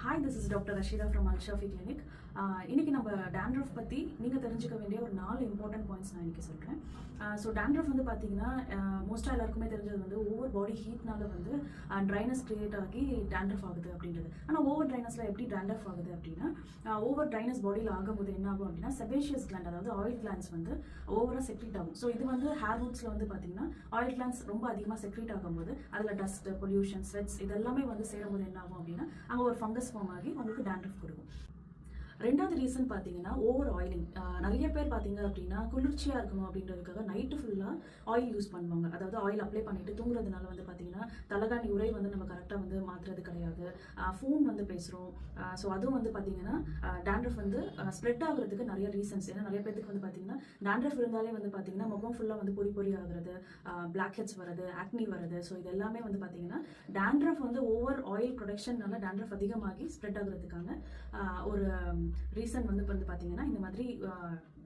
Hi, this is Dr. Rashida from Al-Shafi Clinic. இன்னைக்கு நம்ம dandruff பற்றி நீங்கள் தெரிஞ்சுக்க வேண்டிய ஒரு 4 இம்பார்ட்டன்ட் பாயிண்ட்ஸ் நான் இன்றைக்கி சொல்கிறேன். ஸோ டேண்ட்ரஃப் வந்து பார்த்தீங்கன்னா மோஸ்ட்டாக எல்லாருக்குமே தெரிஞ்சது வந்து ஓவர் பாடி ஹீட்னால வந்து ட்ரைனஸ் கிரியேட் ஆகி டேண்ட்ரஃப் ஆகுது அப்படின்றது. ஆனால் ஓவர் ட்ரைனஸில் எப்படி டேண்ட்ரஃப் ஆகுது அப்படின்னா ஓவர் ட்ரைனஸ் பாடியில் ஆகும்போது என்ன ஆகும் அப்படின்னா செபேஷியஸ் கிளாண்ட், அதாவது ஆயில் கிளாண்ட்ஸ் வந்து ஓவராக செக்ரீட் ஆகும். ஸோ இது வந்து ஹேர் ரூட்ஸில் வந்து பார்த்தீங்கன்னா ஆயில் கிளாண்ட்ஸ் ரொம்ப அதிகமாக செக்ரீட் ஆகும்போது அதில் டஸ்ட், பொல்யூஷன், ஸ்வெட்ஸ் இதெல்லாமே வந்து சேரும்போது என்ன ஆகும் அப்படின்னா அங்கே ஒரு ஃபங்கஸ் ஃபார்ம் ஆகி உங்களுக்கு டேண்ட்ரஃப் கொடுக்கும். ரெண்டாவது ரீசன் பார்த்தீங்கன்னா ஓவர் ஆயிலிங். நிறைய பேர் பார்த்தீங்க அப்படின்னா குளிர்ச்சியாக இருக்கணும் அப்படின்றதுக்காக நைட்டு ஃபுல்லாக ஆயில் யூஸ் பண்ணுவாங்க. அதாவது ஆயில் அப்ளை பண்ணிட்டு தூங்குறதுனால வந்து பார்த்தீங்கன்னா தலகாணி உரை வந்து நம்ம கரெக்டாக வந்து மாற்றுறது கிடையாது. ஃபோன் வந்து பேசுகிறோம். ஸோ அதுவும் வந்து பார்த்தீங்கன்னா டேண்ட்ரஃப் வந்து ஸ்ப்ரெட் ஆகுறதுக்கு நிறைய ரீசன்ஸ். ஏன்னா நிறைய பேருக்கு வந்து பார்த்தீங்கன்னா டேண்ட்ரஃப் இருந்தாலே வந்து பார்த்தீங்கன்னா முகம் ஃபுல்லாக வந்து பொறி ஆகுறது, பிளாக் ஹெட்ஸ் வருது, ஆக்னி வருது. ஸோ இது எல்லாமே வந்து பார்த்தீங்கன்னா டேண்ட்ரஃப் வந்து ஓவர் ஆயில் ப்ரொடக்ஷன்னால டேண்ட்ரஃப் அதிகமாகி ஸ்ப்ரெட் ஆகுறதுக்கான ஒரு ரீசன் வந்து பார்த்தீங்கன்னா இந்த மாதிரி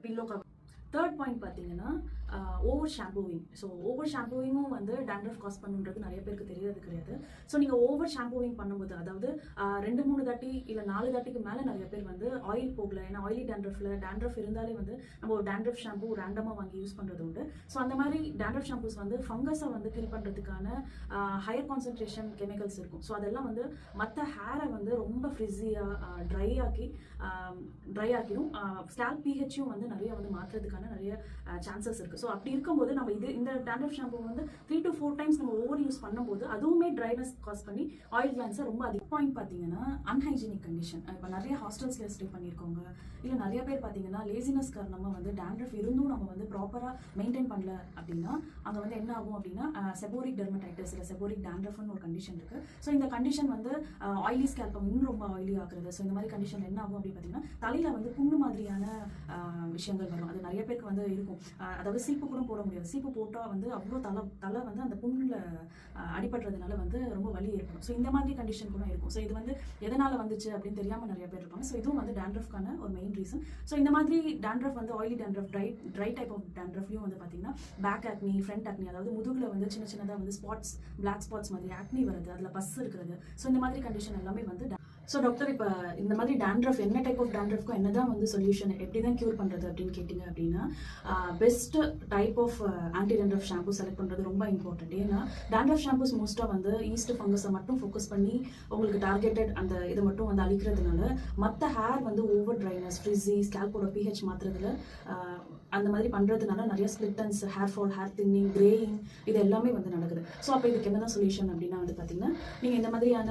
பில்லோ கவர். தேர்ட் பாயிண்ட் பார்த்தீங்கன்னா ஓவர் ஷாம்பூவிங். ஸோ ஓவர் ஷாம்பூவிங்கும் வந்து டேண்ட்ரஃப் காஸ் பண்ணுன்றது நிறைய பேருக்கு தெரியறது கிடையாது. ஸோ நீங்கள் ஓவர் ஷாம்பூவிங் பண்ணும்போது, அதாவது 2-3 தாட்டி இல்லை 4 தாட்டிக்கு மேலே நிறைய பேர் வந்து ஆயில் போகல. ஏன்னா ஆயிலி டேண்ட்ரஃப் இருந்தாலே வந்து நம்ம ஒரு டேண்ட்ரஃப் ஷாம்பூ ரேண்டமாக வாங்கி யூஸ் பண்ணுறது உண்டு. ஸோ அந்த மாதிரி டேண்ட்ரஃப் ஷாம்பூஸ் வந்து ஃபங்கஸை வந்து கில் பண்ணுறதுக்கான ஹையர் கான்சன்ட்ரேஷன் கெமிக்கல்ஸ் இருக்கும். ஸோ அதெல்லாம் வந்து மற்ற ஹேரை வந்து ரொம்ப ஃப்ரிஸியாக ட்ரை ஆக்கிடும். ஸ்கேல்ப் பிஹெச்சும் வந்து நிறைய வந்து மாற்றுறதுக்கான நிறைய சான்சஸ் இருக்குது. ஸோ அப்படி இருக்கும்போது நம்ம இந்த டேண்ட்ரஃப் ஷாம்பூ வந்து 3 to 4 times நம்ம ஓவர் யூஸ் பண்ணும்போது அதுவுமே ட்ரைனஸ் காஸ் பண்ணி ஆயில் கிளாண்ட்ஸை ரொம்ப அதிகம். பாயிண்ட் பார்த்தீங்கன்னா அன்ஹைஜீனிக் கண்டிஷன். இப்போ நிறைய ஹாஸ்டல்ஸில் ஸ்டே பண்ணியிருக்கோங்க, இல்லை நிறைய பேர் பார்த்தீங்கன்னா லேசினஸ் காரணமாக வந்து டேண்ட்ரஃப் இருந்தும் நம்ம வந்து ப்ராப்பராக மெயின்டைன் பண்ணல அப்படின்னா அங்கே வந்து என்ன ஆகும் அப்படின்னா செபோரிக் டெர்மடைட்டிஸ் இல்லை செபோரிக் டேண்ட்ரஃப்னு ஒரு கண்டிஷன் இருக்குது. ஸோ இந்த கண்டிஷன் வந்து ஆயிலி ஸ்கேல்பை இன்னும் ரொம்ப ஆயிலி ஆகுறது. ஸோ இந்த மாதிரி கண்டிஷன் என்ன ஆகும் அப்படின்னு பார்த்தீங்கன்னா தலையில் வந்து புண்ணு மாதிரியான விஷயங்கள் வரும். அது நிறைய பேருக்கு வந்து இருக்கும். அதாவது சீப்பு கூட போட முடியாது. சீப்பு போட்டால் வந்து அவ்வளோ தலை வந்து அந்த புண்ணில் அடிபடுறதுனால வந்து ரொம்ப வலி ஏற்படும். ஸோ இந்த மாதிரி கண்டிஷன் கூட இருக்கும். ஸோ இது வந்து எதனால் வந்துச்சு அப்படின்னு தெரியாமல் நிறைய பேர் இருப்பாங்க. ஸோ இதுவும் வந்து டேண்ட்ரஃப்கான ஒரு மெயின் ரீசன். ஸோ இந்த மாதிரி டேண்ட்ரஃப் வந்து oily dandruff, dry type of டேண்ட்ரஃப்லையும் வந்து பார்த்தீங்கன்னா பேக் ஆக்னி, ஃப்ரண்ட் ஆக்னி, அதாவது முதுகில் வந்து சின்னதாக வந்து ஸ்பாட்ஸ், பிளாக் ஸ்பாட்ஸ் மாதிரி ஆக்னி வருது, அதில் பஸ் இருக்கிறது. ஸோ இந்த மாதிரி கண்டிஷன் எல்லாமே வந்து. ஸோ டாக்டர், இப்போ இந்த மாதிரி டேண்ட்ரஃப் என்ன டைப் ஆஃப் டேண்ட்ரஃப்க்கும் என்ன தான் வந்து சொல்யூஷன், எப்படி தான் க்யூர் பண்ணுறது அப்படின்னு கேட்டிங்க அப்படின்னா best type of anti dandruff shampoo select பண்ணுறது ரொம்ப இம்பார்ட்டன்ட். ஏன்னா டேண்ட்ரஃப் ஷாம்பூஸ் மோஸ்ட்டாக வந்து ஈஸ்ட் ஃபங்கஸை மட்டும் ஃபோக்கஸ் பண்ணி உங்களுக்கு டார்கெட்டட் அந்த இதை மட்டும் வந்து அழிக்கிறதுனால மற்ற ஹேர் வந்து ஓவர் ட்ரைனஸ், ஃப்ரிஸி, ஸ்கேல்போட பிஹெச் மாற்றுறதுல அந்த மாதிரி பண்ணுறதுனால நிறைய split ends, hair fall, hair thinning, greying இது எல்லாமே வந்து நடக்குது. ஸோ அப்போ இதுக்கு என்ன தான் சொல்யூஷன் அப்படின்னா வந்து பார்த்தீங்கன்னா நீங்கள் இந்த மாதிரியான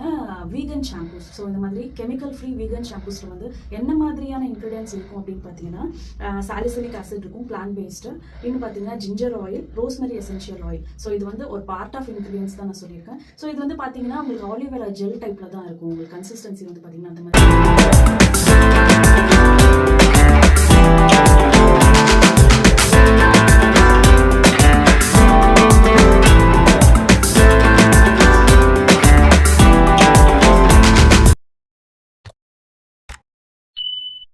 வீகன் ஷாம்பூஸ், ஸோ இந்த மாதிரி கெமிக்கல் ஃப்ரீ வீகன் ஷாம்பூஸில் வந்து என்ன மாதிரியான இன்க்ரீடியன்ஸ் இருக்கும் அப்படின்னு பார்த்தீங்கன்னா சாலிசிலிக் ஆசிட் இருக்கும், பிளான்ட் பேஸ்டு, இன்னும் பார்த்தீங்கன்னா ginger oil, rosemary essential oil. So இது வந்து ஒரு பார்ட் ஆஃப் இன்க்ரீடியன்ஸ் தான் நான் சொல்லியிருக்கேன். ஸோ இது வந்து பார்த்தீங்கன்னா உங்களுக்கு ஆலிவேரா ஜெல் டைப்பில் தான் இருக்கும். உங்களுக்கு கன்சிஸ்டன்சி வந்து பார்த்தீங்கன்னா அந்த மாதிரி